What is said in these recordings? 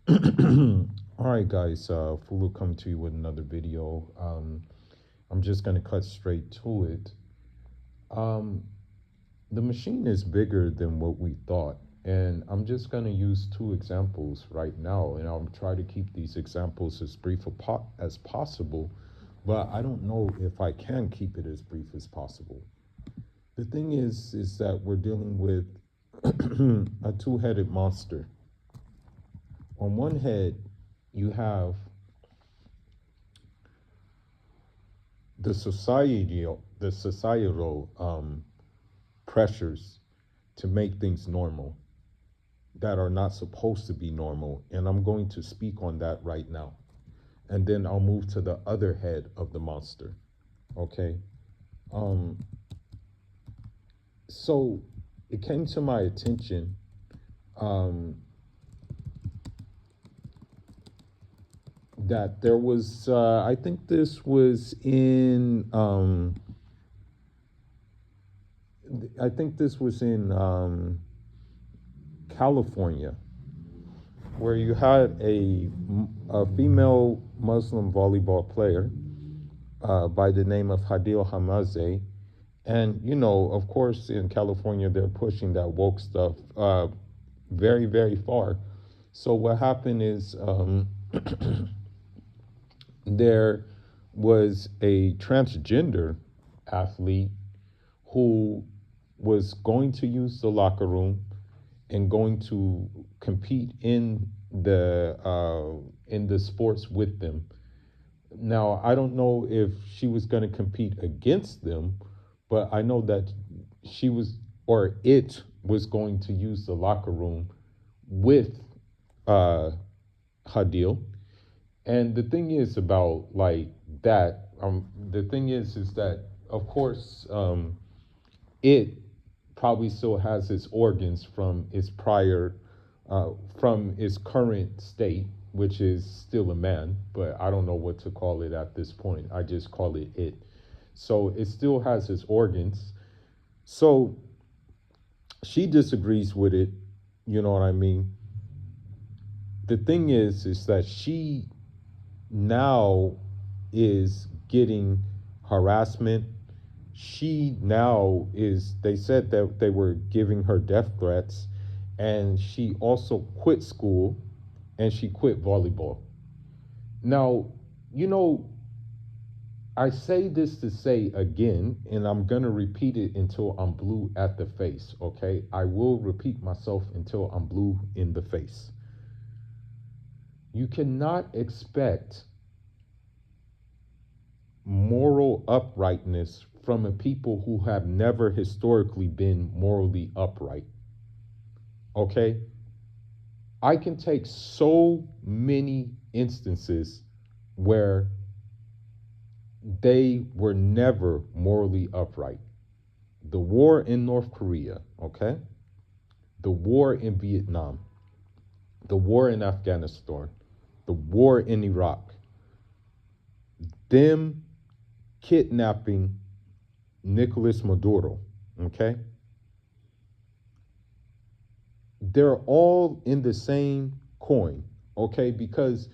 All right, guys. Fulu come to you with another video. I'm just gonna cut straight to it. Um, the machine is bigger than what we thought, and I'm just gonna use two examples right now, and I'll try to keep these examples as brief as possible. But I don't know if I can keep it as brief as possible. The thing is that we're dealing with a two-headed monster. On one head, you have the societal pressures to make things normal that are not supposed to be normal, and I'm going to speak on that right now, and then I'll move to the other head of the monster. Okay. um so it came to my attention, um that there was, I think this was in, I think this was in California, where you had a female Muslim volleyball player by the name of Hadil Hamaze. And, of course, in California, they're pushing that woke stuff very, very far. So, what happened is, there was a transgender athlete who was going to use the locker room and going to compete in the sports with them. Now, I don't know if she was going to compete against them, but I know that she was, or it was going to use the locker room with uh, Hadil. And the thing is about like that. The thing is that of course, it probably still has its organs from its prior, from its current state, which is still a man, but I don't know what to call it at this point. I just call it it. So it still has its organs. So she disagrees with it. You know what I mean? The thing is that she now is getting harassment. She now is, they said that they were giving her death threats, and she also quit school and she quit volleyball. Now, you know, I say this to say again, and I'm going to repeat it until I'm blue at the face, okay? I will repeat myself until I'm blue in the face. You cannot expect moral uprightness from a people who have never historically been morally upright. Okay? I can take so many instances where they were never morally upright. The war in North Korea, okay? The war in Vietnam, the war in Afghanistan, the war in Iraq, them kidnapping Nicolas Maduro, okay? They're all in the same coin, okay? Because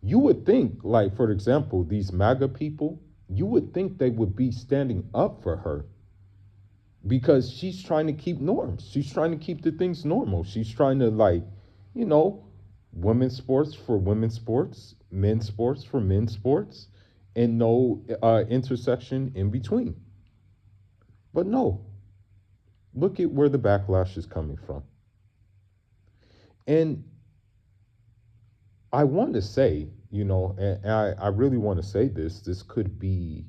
you would think, like, for example, these MAGA people, you would think they would be standing up for her because she's trying to keep norms. She's trying to keep the things normal. She's trying to, like, you know, women's sports for women's sports, men's sports for men's sports, and no intersection in between. But no, look at where the backlash is coming from. And I want to say, and I really want to say this. This could be,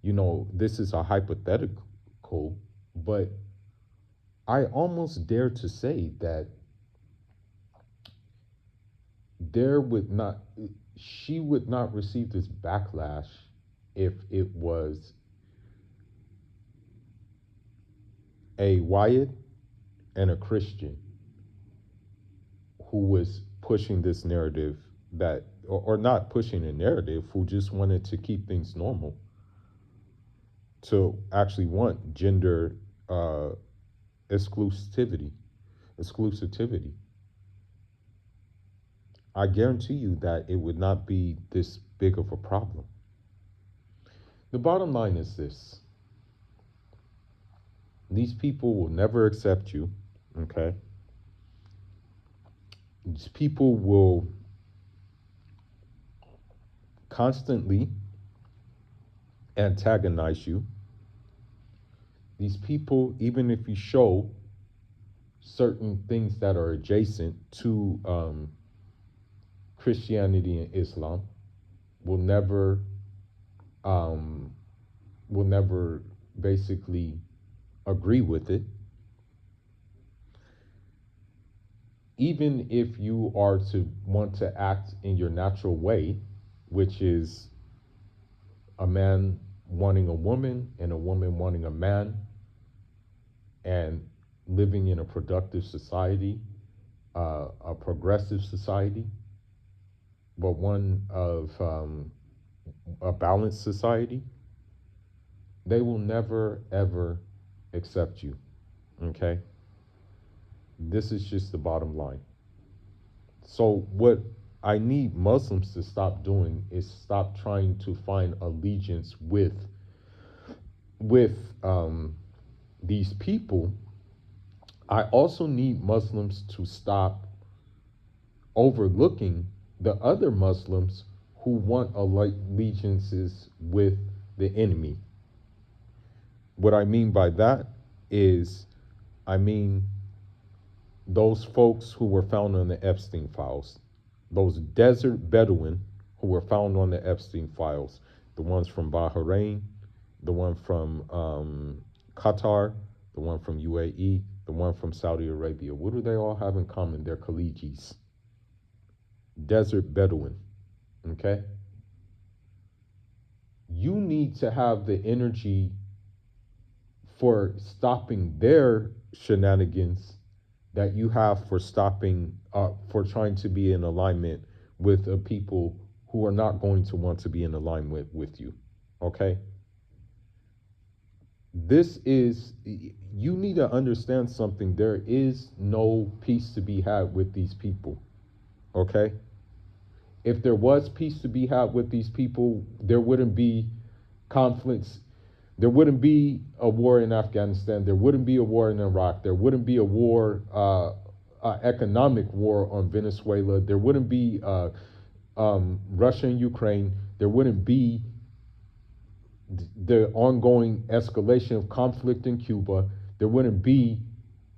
this is a hypothetical, but I almost dare to say that there would not, she would not receive this backlash if it was a Wyatt and a Christian who was pushing this narrative that, or not pushing a narrative, who just wanted to keep things normal, to actually want gender uh, exclusivity, exclusivity. I guarantee you that it would not be this big of a problem. The bottom line is this: these people will never accept you, okay? These people will constantly antagonize you. These people, even if you show certain things that are adjacent to Christianity and Islam, will never um, will never basically agree with it. Even if you are to want to act in your natural way, which is a man wanting a woman and a woman wanting a man, and living in a productive society, a progressive society, but one of a balanced society, they will never ever accept you. Okay? This is just the bottom line. So, what I need Muslims to stop doing is stop trying to find allegiance with these people. I also need Muslims to stop overlooking the other Muslims who want allegiances with the enemy. What I mean by that is, I mean those folks who were found on the Epstein files, those desert Bedouin who were found on the Epstein files, the ones from Bahrain, the one from Qatar, the one from UAE, the one from Saudi Arabia. What do they all have in common? They're Khalijis. Desert Bedouin, okay? You need to have the energy for stopping their shenanigans that you have for stopping, for trying to be in alignment with people who are not going to want to be in alignment with you, okay? This is, you need to understand something. There is no peace to be had with these people, okay? If there was peace to be had with these people, there wouldn't be conflicts. There wouldn't be a war in Afghanistan. There wouldn't be a war in Iraq. There wouldn't be a war, economic war on Venezuela. There wouldn't be Russia and Ukraine. There wouldn't be the ongoing escalation of conflict in Cuba. There wouldn't be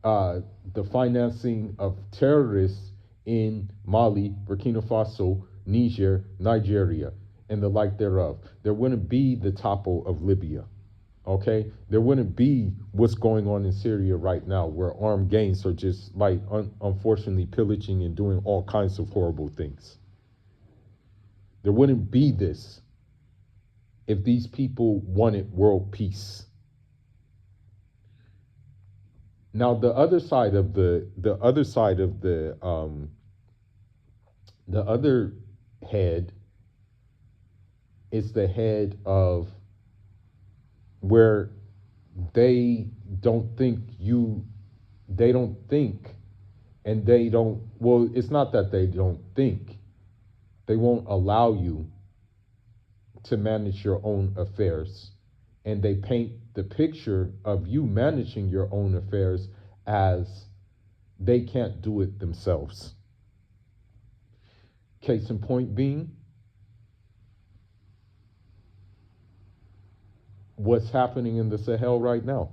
the financing of terrorists in Mali, Burkina Faso, Niger, Nigeria, and the like thereof. There wouldn't be the topple of Libya, okay? There wouldn't be what's going on in Syria right now, where armed gangs are just like, unfortunately, pillaging and doing all kinds of horrible things. There wouldn't be this if these people wanted world peace. Now, the other side of the other head is the head of where they don't think and they don't, well, it's not that they don't think, they won't allow you to manage your own affairs. And they paint the picture of you managing your own affairs as they can't do it themselves. Case in point being, what's happening in the Sahel right now.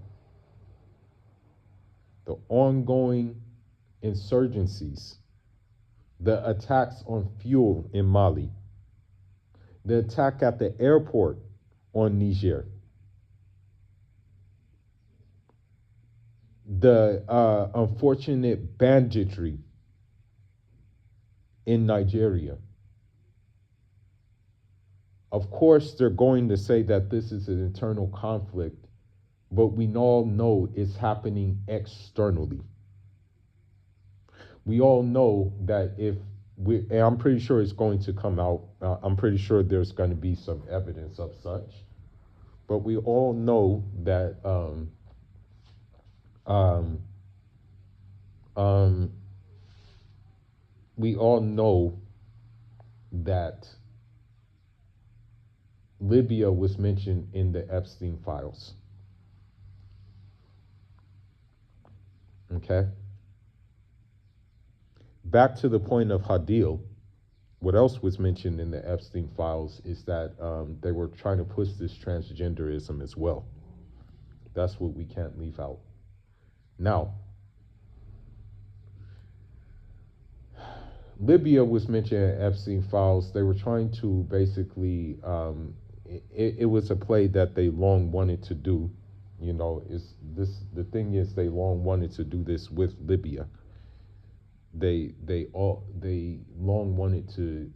The ongoing insurgencies, the attacks on fuel in Mali, the attack at the airport on Niger, the unfortunate banditry in Nigeria. Of course, they're going to say that this is an internal conflict, but we all know it's happening externally. We all know that and I'm pretty sure it's going to come out, I'm pretty sure there's going to be some evidence of such, but we all know that we all know that Libya was mentioned in the Epstein files. Okay. Back to the point of Hadil, what else was mentioned in the Epstein files is that they were trying to push this transgenderism as well. That's what we can't leave out. Now, Libya was mentioned in Epstein files. They were trying to basically, it was a play that they long wanted to do. You know, is this the thing is they long wanted to do this with Libya. They long wanted to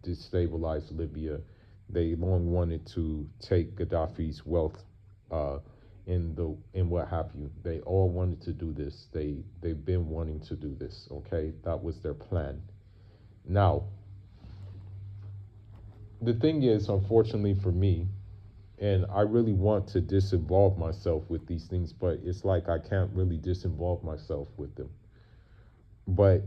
destabilize Libya. They long wanted to take Gaddafi's wealth, in what have you. They all wanted to do this. They've been wanting to do this. Okay, that was their plan. Now, the thing is, unfortunately for me, and I really want to disinvolve myself with these things, but it's like I can't really disinvolve myself with them. But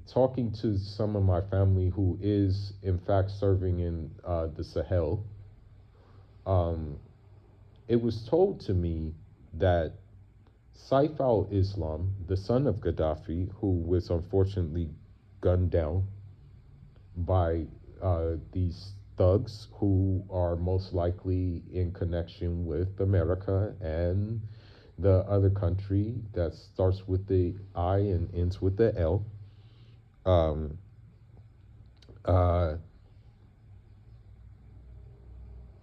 talking to some of my family who is in fact serving in the Sahel, it was told to me that Saif al-Islam, the son of Gaddafi, who was unfortunately gunned down by these thugs who are most likely in connection with America and the other country that starts with the I and ends with the L.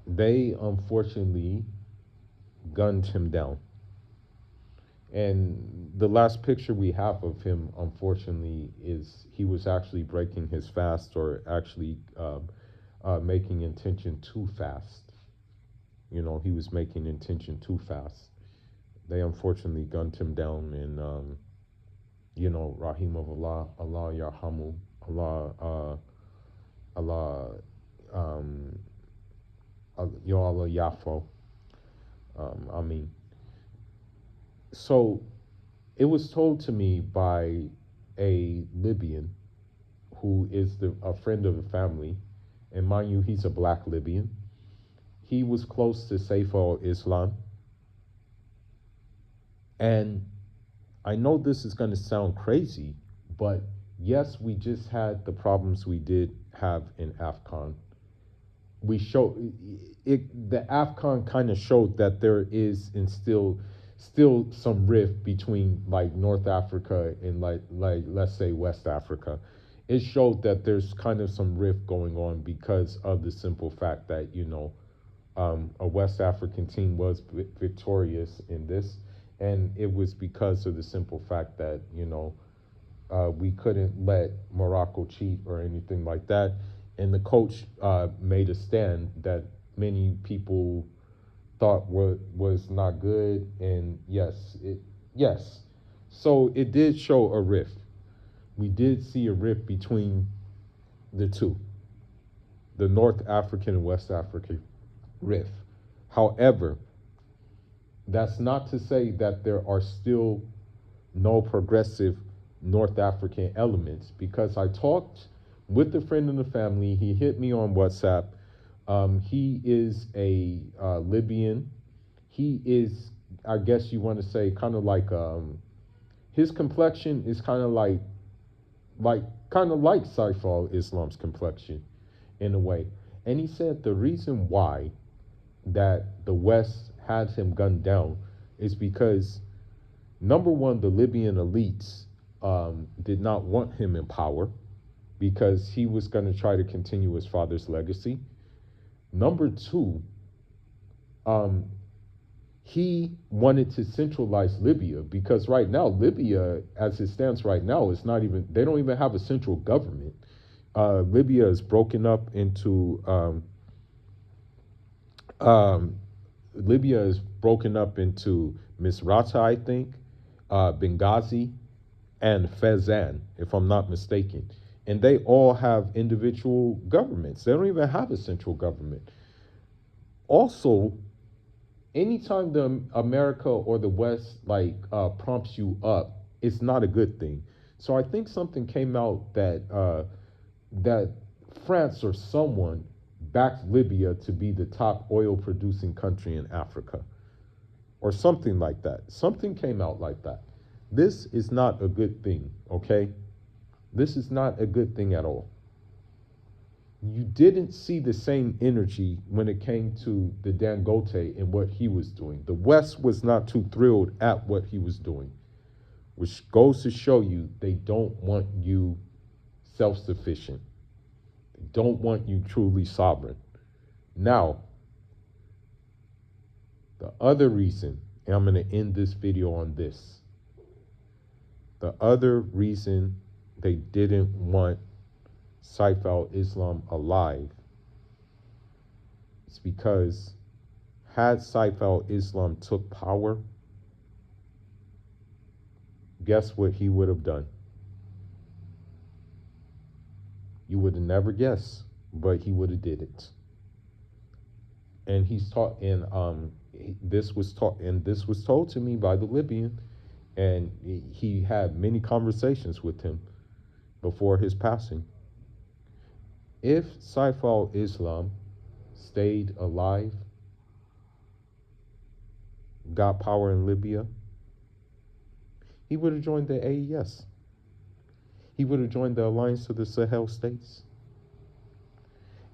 They unfortunately gunned him down. And the last picture we have of him, unfortunately, is he was actually breaking his fast, or actually making intention too fast. You know, he was making intention too fast. They unfortunately gunned him down, and you know, Rahim of Allah, Allah Yarhamu, Allah, Ya Allah Yafo. I mean, so it was told to me by a Libyan who is a friend of the family, and mind you, he's a black Libyan. He was close to Saif al-Islam. And I know this is going to sound crazy, but yes, we just had the problems we did have in AFCON. We show it. The AFCON kind of showed that there is and still some rift between like North Africa and like let's say West Africa. It showed that there's kind of some rift going on because of the simple fact that, you know, a West African team was victorious in this, and it was because of the simple fact that, you know, we couldn't let Morocco cheat or anything like that. And the coach made a stand that many people thought was not good. And yes. So it did show a rift. We did see a rift between the two, the North African and West African rift. However, that's not to say that there are still no progressive North African elements, because I talked with a friend in the family. He hit me on WhatsApp. He is a Libyan. He is, I guess you want to say, kind of like his complexion is kind of like Saif al-Islam's complexion in a way. And he said the reason why that the West had him gunned down is because, number one, the Libyan elites did not want him in power because he was going to try to continue his father's legacy. Number two, he wanted to centralize Libya, because right now, Libya, as it stands right now, is not even, they don't even have a central government. Libya is broken up into, Misrata, I think, Benghazi, and Fezzan, if I'm not mistaken. And they all have individual governments. They don't even have a central government. Also, anytime the America or the West prompts you up, it's not a good thing. So I think something came out that that France or someone backed Libya to be the top oil producing country in Africa or something like that. Something came out like that. This is not a good thing, okay? This is not a good thing at all. You didn't see the same energy when it came to the Dangote and what he was doing. The West was not too thrilled at what he was doing, which goes to show you they don't want you self-sufficient. They don't want you truly sovereign. Now, the other reason, and I'm going to end this video on this. The other reason they didn't want Saif al-Islam alive is because had Saif al-Islam took power, guess what he would have done? You would have never guessed, but he would have did it. And he's taught, and this was told to me by the Libyan, and he had many conversations with him before his passing. If Saif al-Islam stayed alive, got power in Libya, he would have joined the AES. He would have joined the Alliance of the Sahel States.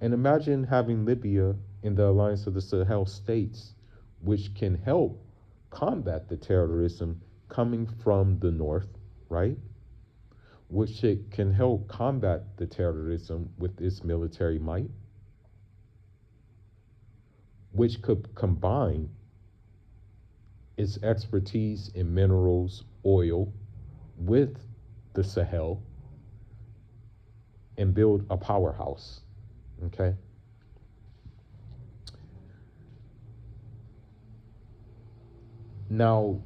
And imagine having Libya in the Alliance of the Sahel States, which can help combat the terrorism coming from the north, right? Which it can help combat the terrorism with its military might, which could combine its expertise in minerals, oil, with the Sahel and build a powerhouse, okay? Now,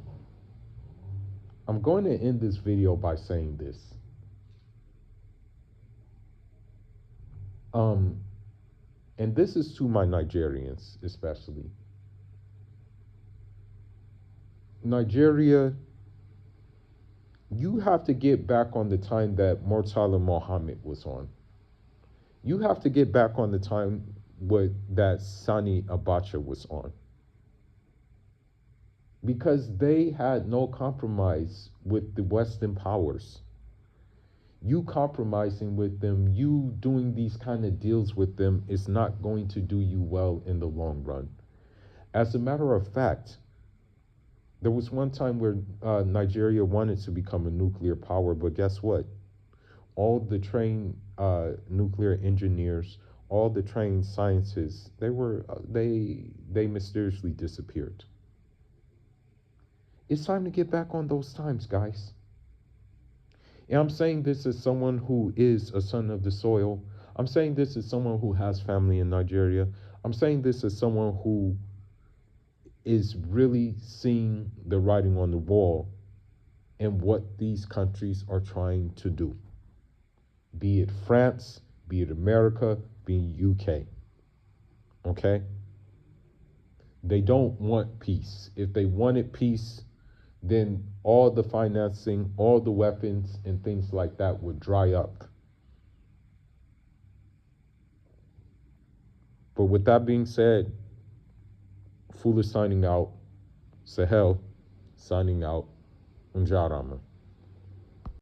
I'm going to end this video by saying this. And this is to my Nigerians, especially. Nigeria, you have to get back on the time that Murtala Mohammed was on. You have to get back on the time that Sani Abacha was on. Because they had no compromise with the Western powers. You compromising with them, you doing these kind of deals with them is not going to do you well in the long run. As a matter of fact, there was one time where Nigeria wanted to become a nuclear power, but guess what? All the trained nuclear engineers, all the trained scientists, they mysteriously disappeared. It's time to get back on those times, guys. And I'm saying this as someone who is a son of the soil. I'm saying this as someone who has family in Nigeria. I'm saying this as someone who is really seeing the writing on the wall and what these countries are trying to do. Be it France, be it America, be it UK. Okay? They don't want peace. If they wanted peace, then all the financing, all the weapons and things like that would dry up. But with that being said, Fuller signing out, Sahel signing out, Unjarama.